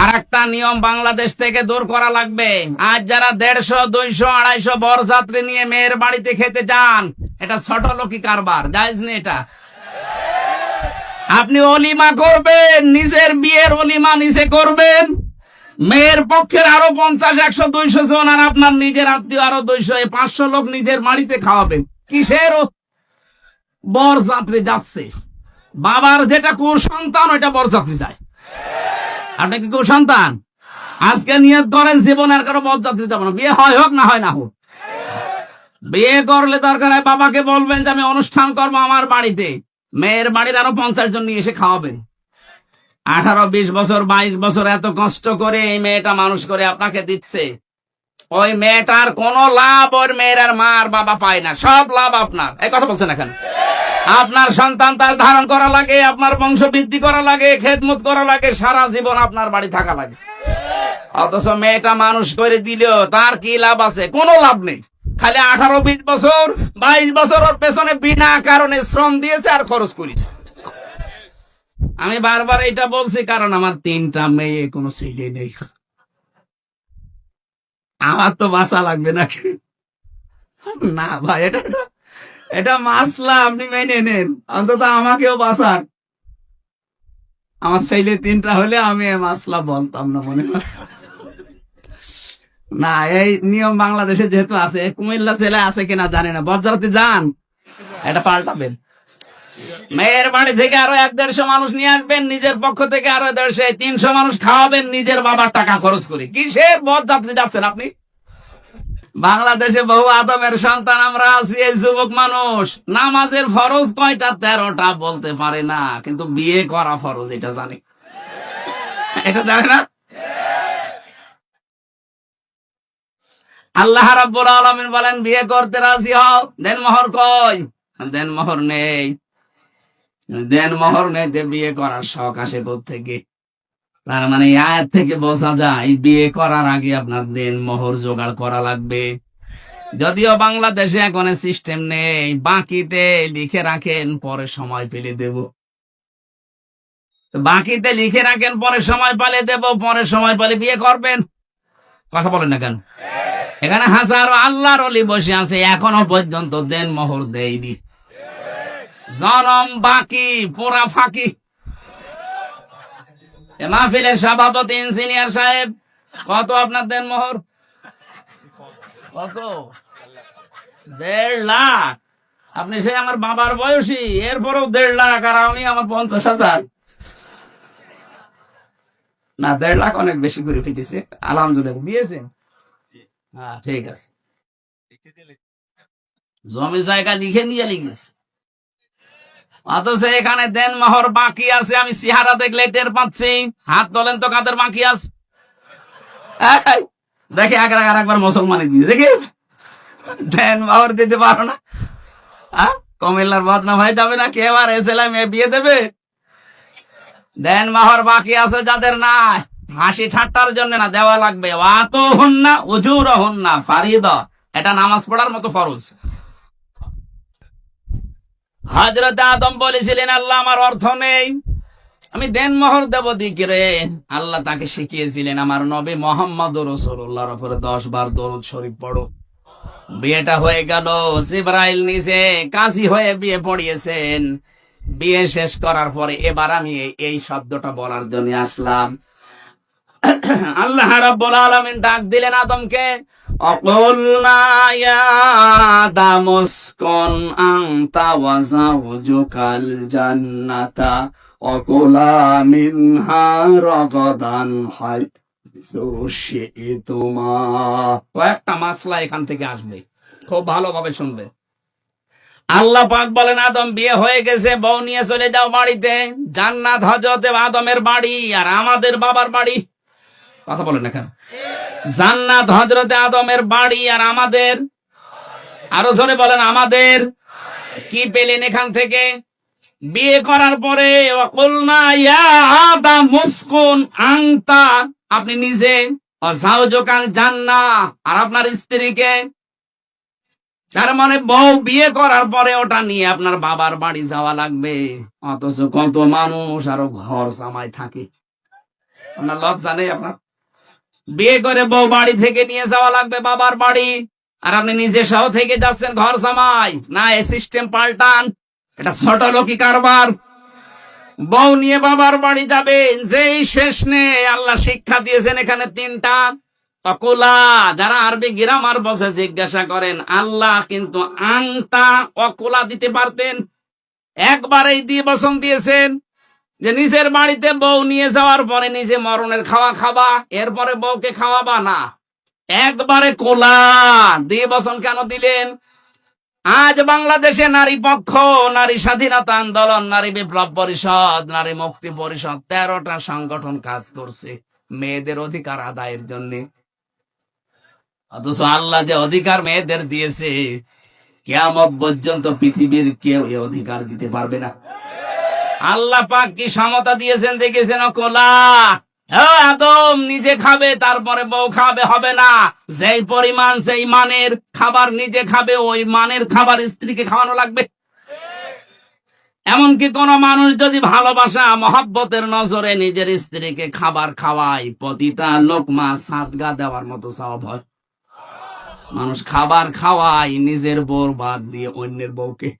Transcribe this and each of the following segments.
আর একটা নিয়ম বাংলাদেশ থেকে দূর করা লাগবে। আজ যারা 150, 200, 250 বরযাত্রী নিয়ে মেয়ের বাড়িতে খেতে যান, এটা ছোট লোকি কারবার, জায়েজ নেই এটা। আপনি অলিমা করবেন, নিজের বিয়ের অলিমা নিজে করবেন, মেয়ের পক্ষের আরো 50, 100, 200 জন, আর আপনার নিজের আত্মীয় আরো 200, 500 লোক নিজের বাড়িতে খাওয়াবেন। কিসের বরযাত্রী যাচ্ছে? বাবার যেটা কুসন্তান ওইটা বরযাত্রী যায়। আপনি কি কুসন্তান? আজকে নিয়ত করেন জীবন আর কারো বরযাত্রী যাবো না, বিয়ে হয় হোক না হয় না হোক। বিয়ে করলে দরকার হয় বাবাকে বলবেন যে আমি অনুষ্ঠান করবো আমার বাড়িতে, মেয়ের বাড়ির আরো 50 জন নিয়ে এসে খাওয়াবেন। 18, 20 বছর, 22 বছর এত কষ্ট করে এই মেয়েটা মানুষ করে আপনাকে দিচ্ছে, ওই মেয়েটার কোন লাভ ওর মেয়ের আর মা আর বাবা পায় না, সব লাভ আপনার। এই কথা বলছেন এখন। আপনার সন্তান তার ধারণ করা লাগে, আপনার বংশ বৃদ্ধি করা লাগে, খেদমত করা লাগে, সারা জীবন আপনার বাড়ি থাকা লাগে। অথচ মেয়েটা মানুষ করে দিলেও তার কি লাভ আছে? কোনো লাভ নেই। খালি 18, 20 বছর, 22 বছর ওর পেছনে বিনা কারণে শ্রম দিয়েছে আর খরচ করেছে। আমি বারবার এটা বলছি কারণ আমার 3টা মেয়ে, কোনো ছেলে নেই। আমার তো বাঁচা লাগবে নাকি? না ভাই, এটা মাসলা, আপনি মেনে নেন, অন্তত আমাকেও বাঁচান। আমার ছেলে 3টা হলে আমি মাসলা বলতাম না মনে হয়। না, এই নিয়ম বাংলাদেশে যেহেতু আছে, কুমিল্লা ছেলে আছে কিনা জানি না, বরযাত্রী যান, এটা পাল্টাবেন। মেয়ের বাড়ি থেকে আরো 100-150 মানুষ নিয়ে আসবেন, নিজের পক্ষ থেকে আরো 150, 300 মানুষ খাওয়াবেন নিজের বাবার টাকা খরচ করে। কিসের বরযাত্রী যাচ্ছেন আপনি? বাংলাদেশে বহু আদমের সন্তান আমরা আছি, এই যুবক মানুষ নামাজের ফরজ কয়টা? 13টা বলতে পারে না, কিন্তু বিয়ে করা ফরজ এটা জানে। এটা জানে না। আল্লাহ রাব্বুল আলামিন বলেন, বিয়ে করতে রাজি হও, দেন মোহর কই? দেন মোহর নেই। দেন মোহর নেই, বিয়ে করার শখ আসে কোত্থেকে? তার মানে আয়াত থেকে বোঝা যায় বিয়ে করার আগে আপনার দেন মোহর জোগাড় করা লাগবে। যদিও বাংলাদেশে এখন সিস্টেম নেই, বাকিতে লিখে রাখেন, পরে সময় পেলে দেব। বাকিতে লিখে রাখেন, পরে সময় পেলে দেব, পরে সময় পেলে বিয়ে করবেন। কথা বলেন না কেন? এখানে হাজারো আল্লাহর ওলি বসে আছে, এখনো পর্যন্ত দেন মোহর দেয়নি। জনম বাকি, পুরা ফাঁকি। মাহফিলের সভাপতি ইঞ্জিনিয়ার সাহেব, কত আপনার দেন মোহর? কত? 1.5 লাখ। আপনি সে আমার বাবার বয়সী, এরপরেও 1.5 লাখ, আর আমি আমার 50,000। না, 1.5 লাখ অনেক বেশি করে ফিটেছে। আলহামদুলিল্লাহ দিয়েছেন। হ্যাঁ, ঠিক আছে। জমি জায়গা লিখে নিয়ে লিখেছে, অথচ এখানে দেন মোহর বাকি আছে। আমি চেহারা দেখলে টের পাচ্ছি। হাত তোলেন তো কাদের বাকি আছে। দেখে একবার মুসলমানে দিয়ে দেখি দেন মোহর দিতে পারো না। কুমিল্লার বদনাম হয়ে যাবে না? কে এবার এসেলাম মেয়ে বিয়ে দেবে? দেন মোহর বাকি আছে যাদের, না হাসি ঠাট্টার জন্য না, দেওয়া লাগবে। ওয়াতো হন না, উজুর হন না, ফারিদা, এটা নামাজ পড়ার মতো ফরজ। হযরত আদম বলেছিলেন, আল্লাহ আমার অর্থ নেই, আমি দেন মোহর দেব দিকে রে। আল্লাহ তাকে শিখিয়েছিলেন, আমার নবী মুহাম্মদুর রাসূলুল্লাহর উপরে 10 বার দরুদ শরীফ পড়ো। বিয়েটা হয়ে গেল, জিবরাইল নিজে কাজী হয়ে বিয়ে পড়িয়েছেন। বিয়ে শেষ করার পরে এবার আমি এই শব্দটা বলার জন্য আসলাম। আল্লাহ রাব্বুল আলামিন ডাক দিলেন আদমকে, অকুলনা ইয়া আদাম উসকুন আনতা ওয়া যাওজুকাল জান্নাতা ওয়াকুলা মিনহা রাগাদান হাইসু শি'তুমা। কয়েকটা মাসলা এখান থেকে আসবে, খুব ভালোভাবে শুনবে। আল্লাহ পাক বলেন, আদম বিয়ে হয়ে গেছে, বউ নিয়ে চলে যাও বাড়িতে। জান্নাত হযরত আদমের বাড়ি আর আমাদের বাবার বাড়ি। কথা বলেন এখানে, জান্নাত হযরত আদমের বাড়ি আর আমাদের, আরো জোরে বলেন আমাদের। কি পেলেন এখান থেকে? বিয়ে করার পরে ওয়াকুলনা ইয়া আদাম উসকুন আনতা, আপনি নিজে, ওয়া যাওজুকাল জান্নাহ, আর আপনার স্ত্রীকে। তার মানে বউ বিয়ে করার পরে ওটা নিয়ে আপনার বাবার বাড়ি যাওয়া লাগবে। অথচ কত মানুষ আরো ঘর জামাই থাকে। আপনার লজ্জা নেই? আপনার বিয়ে করে বউ বাড়ি থেকে নিয়ে যাওয়া লাগবে বাবার বাড়ি, আর আপনি নিজে সহ থেকে যাচ্ছেন ঘর জামাই? না, এই সিস্টেম পাল্টান, এটা ছোট লোকি কারবার। বউ নিয়ে বাবার বাড়ি যাবেন, যেই শেষ নেই। আল্লাহ শিক্ষা দিয়েছেন এখানে তিনটা অকুলা। যারা আরবি গ্রামার বসে জিজ্ঞাসা করেন, আল্লাহ কিন্তু আংটা অকুলা দিতে পারতেন, একবারেই দিয়ে বসন দিয়েছেন যে নিজের বাড়িতে বউ নিয়ে যাওয়ার পরে নিজে মরণের খাওয়া খাবা, এরপরে বউকে খাওয়াবা না। একবারে কোলা দিয়ে বসন কেন দিলেন? আজ বাংলাদেশে নারী পক্ষ, নারী স্বাধীনতা আন্দোলন, নারী বিপ্লব পরিষদ, নারী মুক্তি পরিষদ, 13টা সংগঠন কাজ করছে মেয়েদের অধিকার আদায়ের জন্য। অথচ আল্লাহ যে অধিকার মেয়েদের দিয়েছে, কিয়ামত পর্যন্ত পৃথিবীর কেউ এই অধিকার দিতে পারবে না। আল্লাহ পাক কি সমতা দিয়েছেন দেখেছেন? কোলা আদম নিজে খাবে, তারপরে বউ খাবে, হবে না। যেই পরিমাণ সেই মানের খাবার নিজে খাবে, ওই মানের খাবার স্ত্রীকে খাওয়ানো লাগবে। এমনকি কোন মানুষ যদি ভালোবাসা মহব্বতের নজরে নিজের স্ত্রীকে খাবার খাওয়ায়, প্রতিটা লোকমা সাদগা দেওয়ার মতো সওয়াব হয়। মানুষ খাবার খাওয়ায় নিজের বউর বাদ দিয়ে অন্যের বউকে।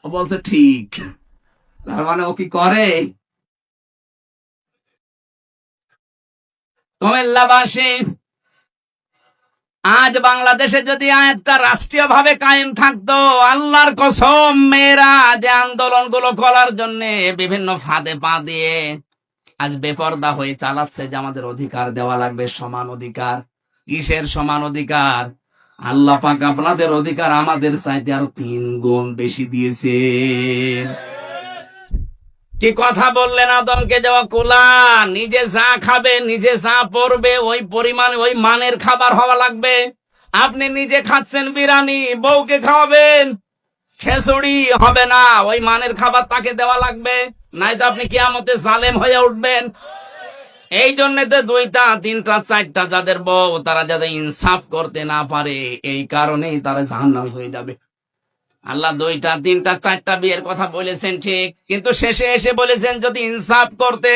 ও বলছে ঠিক, তার মানে ও কি করে? কুমিল্লাবাসী, আজ বাংলাদেশে যদি আয়াতটা রাষ্ট্রীয় ভাবে কায়েম থাকতো, আল্লাহর কসম, মেয়েরা যে আন্দোলন গুলো করার জন্য বিভিন্ন ফাঁদে পা দিয়ে আজ বেপরদা হয়ে চালাচ্ছে যে আমাদের অধিকার দেওয়া লাগবে, সমান অধিকার। কিসের সমান অধিকার? আল্লাহ পাক আপনাদের অধিকার আমাদের চাইতে আরো 3 গুণ বেশি দিয়েছে। কি কথা বললেন আদমকে দেওয়া কোলা? নিজে যা খাবে, নিজে যা পরবে, ওই পরিমাণে ওই মানের খাবার হওয়া লাগবে। আপনি নিজে খাচ্ছেন বিরিয়ানি, বউকে খাওয়াবেন খিচুড়ি, হবে না। ওই মানের খাবার তাকে দেওয়া লাগবে, নাই তো আপনি কিয়ামতে জালেম হয়ে উঠবেন। এই জন্য তো 2টা 3টা 4টা যাদের বউ, তারা যাতে ইনসাফ করতে না পারে, এই কারণেই তারা জাহান্নামী হয়ে যাবে। আল্লাহ 2টা 3টা 4টা বিয়ের কথা বলেছেন ঠিক, কিন্তু শেষে এসে বলেছেন যদি ইনসাফ করতে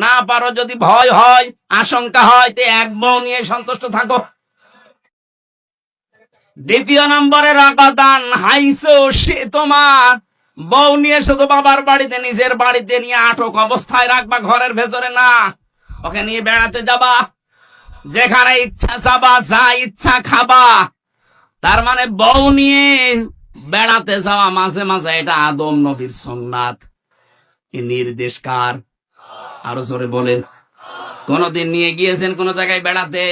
না পারো, যদি ভয় হয়, আশঙ্কা হয়, তে এক বউ নিয়ে সন্তুষ্ট থাকো। 2 নম্বরে রাকাদান হাইসো, সে তোমার বউ নিয়ে শুধু বাবার বাড়িতে, নিজের বাড়িতে নিয়ে আটক অবস্থায় রাখবা, ঘরের ভেতরে না। ওকে নিয়ে বেড়াতে যাবা, যেখানে ইচ্ছা যাবা, যা ইচ্ছা খাবা। তার মানে বউ নিয়ে বেড়াতে যাওয়া মাঝে মাঝে, এটা আদম নবীর সুন্নাত। এই নির্দেশ কার? আরো জোরে বলেন। কোনদিন নিয়ে গিয়েছেন কোন জায়গায় বেড়াতে?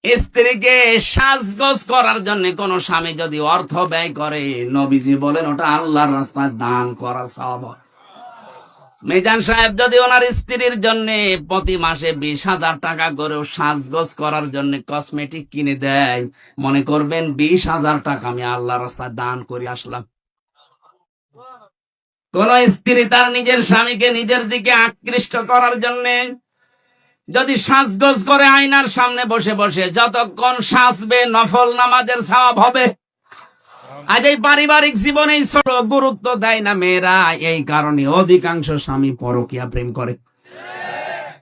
স্ত্রীকে সাজগোজ করার জন্য কোন স্বামী যদি অর্থ ব্যয় করে, নবীজি বলেন ওটা আল্লাহর রাস্তায় দান করার সওয়াব। মিজান সাহেব যদি ওনার স্ত্রীর জন্য প্রতি মাসে 20,000 টাকা করেও সাজগোজ করার জন্য কসমেটিক কিনে দেয়, মনে করবেন 20,000 টাকা আমি আল্লাহর রাস্তায় দান করে আসলাম। কোন স্ত্রী তার নিজের স্বামীকে নিজের দিকে আকৃষ্ট করার জন্য যদি সাজগোজ করে আয়নার সামনে বসে বসে যতক্ষণ সাজবে, নফল নামাজের সওয়াব হবে। আজ এই পারিবারিক জীবনে ছোট গুরুত্ব দেয় না মেয়েরা, এই কারণে অধিকাংশ স্বামী পরকীয়া প্রেম করে।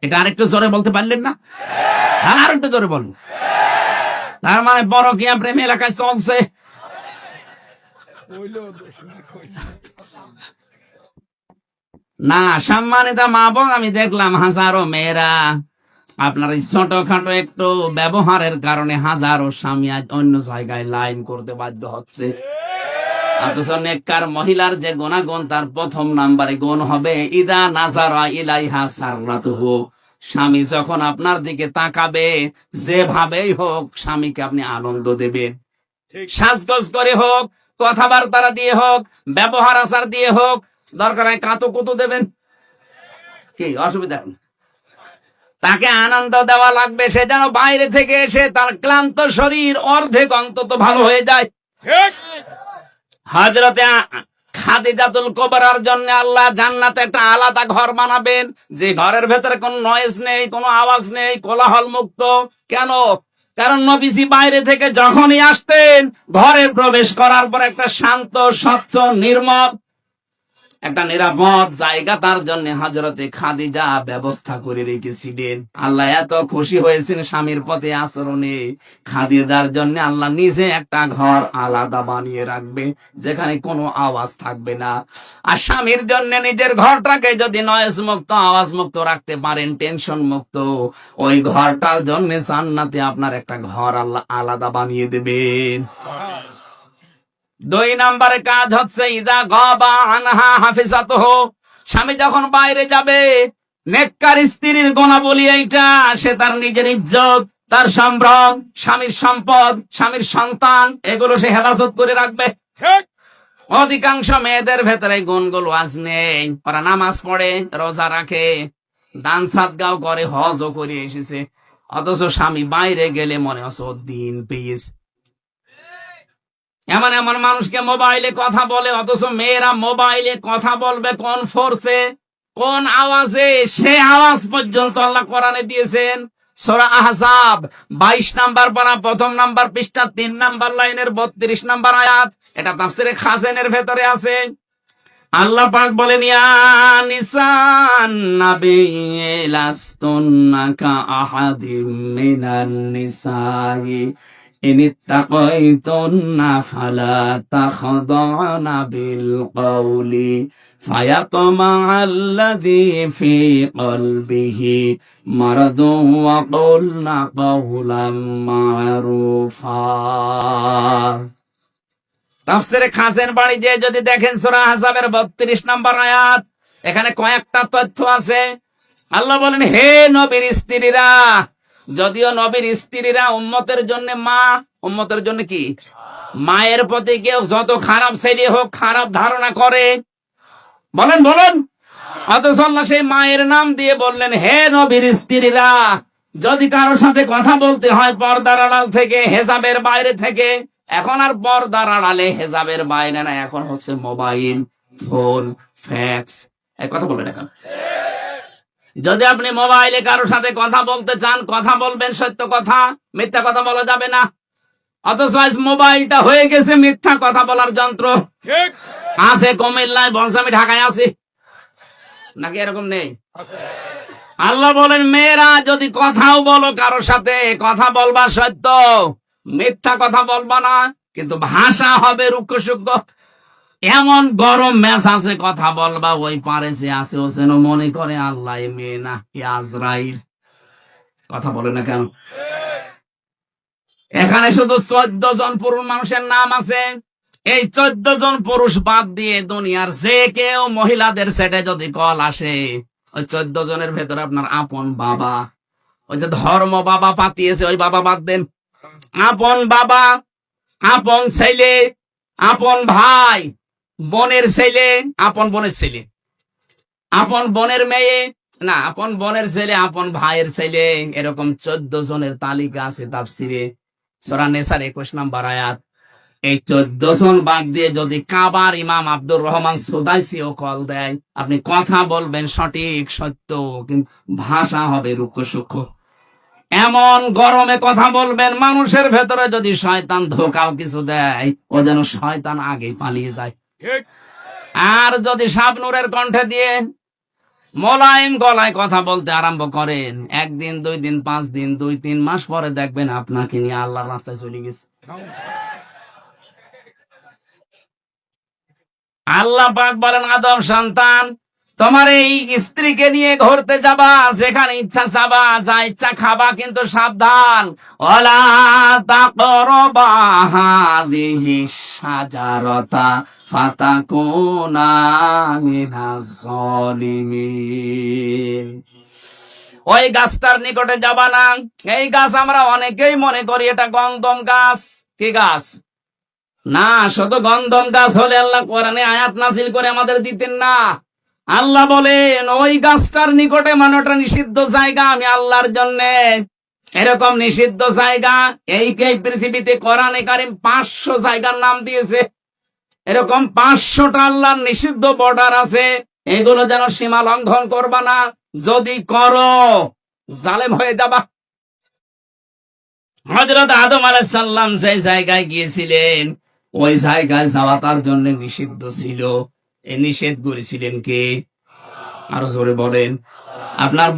এটা আরেকটু জোরে বলতে পারলেন না? আর একটু জোরে বলুন। তার মানে পরকীয়া প্রেম এলাকায় চলছে। না, সম্মানিত মা বোন, আমি দেখলাম হাজারো মেয়েরা আপনার এই ছোটখাটো একটু ব্যবহারের কারণে হাজারো স্বামী আজ অন্য জায়গায় লাইন করতে বাধ্য হচ্ছে। অথচ নেককার মহিলার যে গুণাগুণ, তার 1 নম্বরে গুণ হবে ইদা নাজারা ইলাইহা সাররাতুহু। স্বামী যখন আপনার দিকে তাকাবে, যেভাবেই হোক স্বামীকে আপনি আনন্দ দেবেন। সাজগোজ করে হোক, কথাবার্তা দিয়ে হোক, ব্যবহার আচার দিয়ে হোক, দরকার হয় কাঁতো কুতো দেবেন, কি অসুবিধা নেই। তাকে আনন্দ দেওয়া লাগবে, সে যেন বাইরে থেকে এসে তার ক্লান্ত শরীর অর্ধেক অন্তত ভালো হয়ে যায়। হযরতে খাদিজাতুল কুবরার জন্য আল্লাহ জান্নাতে একটা আলাদা ঘর বানাবেন, যে ঘরের ভেতরে কোনো নয়েজ নেই, কোনো আওয়াজ নেই, কোলাহল মুক্ত। কেন? কারণ নবীজি বাইরে থেকে যখনই আসতেন, ঘরে প্রবেশ করার পর একটা শান্ত, স্বচ্ছ, নির্মল একটা নিরাপদ জায়গা তার জন্য হযরতে খাদিজা ব্যবস্থা করে রেখেছিলেন। আল্লাহ এত খুশি হয়েছেন স্বামীর প্রতি আচরণে, খাদিজার জন্য আল্লাহ নিজে একটা ঘর আলাদা বানিয়ে রাখবে, যেখানে কোনো আওয়াজ থাকবে না। আর স্বামীর জন্য নিজের ঘরটাকে যদি নয়েজ মুক্ত, আওয়াজ মুক্ত রাখতে পারেন, টেনশন মুক্ত, ওই ঘরটার জন্য জান্নাতে আপনার একটা ঘর আল্লাহ আলাদা বানিয়ে দেবেন। 2 নম্বরে কাজ হচ্ছে ইদা গাবা আনহা হাফিজাতুহু, স্বামী যখন বাইরে যাবে, নেককার স্ত্রীর গুণাবলী এইটা, সে তার নিজের ইজ্জত, তার সম্ভ্রম, স্বামীর সম্পদ, স্বামীর সন্তান, এগুলো সে হেফাজত করে রাখবে। অধিকাংশ মেয়েদের ভেতরে গুণগুলো আজ নেই। ওরা নামাজ পড়ে, রোজা রাখে, দান সাদগাও করে, হজও করে এসেছে, অথচ স্বামী বাইরে গেলে মনে হচ্ছে ও দিন পেয়েছে। এমন এমন মানুষকে মোবাইলে কথা বলে, অথচ মেয়েরা মোবাইলে কথা বলবে কোন ফোর্সে, কোন আওয়াজে, সে আওয়াজ পর্যন্ত আল্লাহ কোরআনে দিয়েছেন। সূরা আহজাব 22 নাম্বার পারা 1 নাম্বার পৃষ্ঠা 3 নাম্বার লাইনের 32 নাম্বার আয়াত। এটা তাফসীরে খাজেনের ভেতরে আছে। আল্লাহ পাক বলেন, ইয়া নিসান নবী লাস্তুন্না কা আহাদিম মিনান নিসাই ইনিত্তাকাইতুন্না ফালা তাখদা'না বিল কওলি ফায়াতমা'আল্লাযী ফী কলবিহি মারাদুন ওয়া কুলনা কাওলাম মা'রুফা। তাফসীরে খাজেন বাড়ি যে যদি দেখেন সূরা আহজাবের 32 নাম্বার আয়াত, এখানে কয়েকটা তথ্য আছে। আল্লাহ বলেন, হে নবীর স্ত্রীরা, যদিও নবীর স্ত্রীরা উম্মতের জন্য মা, উম্মতের জন্য কি, মায়ের প্রতি কেউ যত খারাপ ছেলে হোক, খারাপ ধারণা করে, বলেন বলেন, অথচ আল্লাহ সেই মায়ের নাম দিয়ে বললেন, হে নবীর স্ত্রীরা, যদি কারোর সাথে কথা বলতে হয় পর্দার আড়াল থেকে, হেজাবের বাইরে থেকে, এখন আর পর্দার আড়ালে হেজাবের বাইরে না, এখন হচ্ছে মোবাইল, ফোন, ফ্যাক্স, এই কথা বলবেন এখন। যদি আপনি মোবাইলে কারোর সাথে কথা বলতে চান, কথা বলবেন সত্য কথা, মিথ্যা কথা বলা যাবে না। অথচ আজ মোবাইলটা হয়ে গেছে মিথ্যা কথা বলার যন্ত্র। আছে কুমিল্লায়, বলছে আমি ঢাকায় আছি, নাকি এরকম নেই? আল্লাহ বলেন, মেয়েরা যদি কথাও বলো কারোর সাথে, কথা বলবা সত্য, মিথ্যা কথা বলবা না, কিন্তু ভাষা হবে রুক্ষ সূক্ষ্ম। এমন গরম মেজাজে কথা বলবা, ওই পারে যে আছে ও যেন মনে করে আল্লাহ মেয়ে না, আজরাইল। কথা বলে না কেন? এখানে শুধু 14 জন পুরুষ মানুষের নাম আছে। এই 14 জন পুরুষ বাদ দিয়ে দুনিয়ার যে কেউ মহিলাদের সেটে যদি কল আসে, ওই 14 জনের ভেতরে আপনার আপন বাবা, ওই যে ধর্ম বাবা পাতিয়েছে, ওই বাবা বাদ দেন। আপন বাবা, আপন ছেলে, আপন ভাই, বোনের ছেলে, আপন বোনের ছেলে, আপন বোনের মেয়ে, না আপন বোনের ছেলে, আপন ভাইয়ের ছেলে, এরকম 14 জনের তালিকা আছে তাফসিরে সূরা নিসার 21 নাম্বার আয়াত। এই 14 জন বাদ দিয়ে যদি কাবার ইমাম আব্দুর রহমান সুদাইসিও কল দেয়, আপনি কথা বলবেন সঠিক সত্য, কিন্তু ভাষা হবে রুক্ষ সূক্ষ্ম। এমন গরমে কথা বলবেন, মানুষের ভেতরে যদি শয়তান ধোকাও কিছু দেয়, ও যেন শয়তান আগে পালিয়ে যায়। আর যদি শাবনূরের কণ্ঠে দিয়ে মোলায়েম গলায় কথা বলতে আরম্ভ করেন, 1 দিন 2 দিন 5 দিন 2-3 মাস পরে দেখবেন আপনাকে নিয়ে আল্লাহর রাস্তায় চলে গেছে। আল্লাহ পাক বলেন, আদম সন্তান, তোমার এই স্ত্রীকে নিয়ে ঘুরতে যাবা, যেখানে ইচ্ছা যাবা, যা ইচ্ছা খাবা, কিন্তু সাবধান, ওয়ালা তাকরাবা হাযিহিশ শাজারাতা ফাতাকুনা মিনাজ জালিমিন। ওই গাছটার নিকটে যাবা না। এই গাছ আমরা অনেকেই মনে করি এটা গন্ধম গাছ। কি গাছ? না, শুধু গন্ধম গাছ হলে আল্লাহ কোরআনে আয়াত নাযিল করে আমাদের দিতেন না। আল্লাহ বলেন, ওই গাছটার নিকটে, মানে ওটা নিষিদ্ধ জায়গা আমি আল্লাহর জন্য। এরকম নিষিদ্ধ জায়গা এই পৃথিবীতে কোরআনে কারীম 500 জায়গার নাম দিয়েছে। এরকম 500টা আল্লাহর নিষিদ্ধ বর্ডার আছে। এগুলো যেন সীমা লঙ্ঘন করবা না, যদি করো জালেম হয়ে যাবা। হযরত আদম আলাইহিস সালাম যে জায়গায় গিয়েছিলেন, ওই জায়গায় যাওয়া তার জন্য নিষিদ্ধ ছিল। এ নিষেধ করেছিলেন কে? আরো জোরে বলেন। আপনার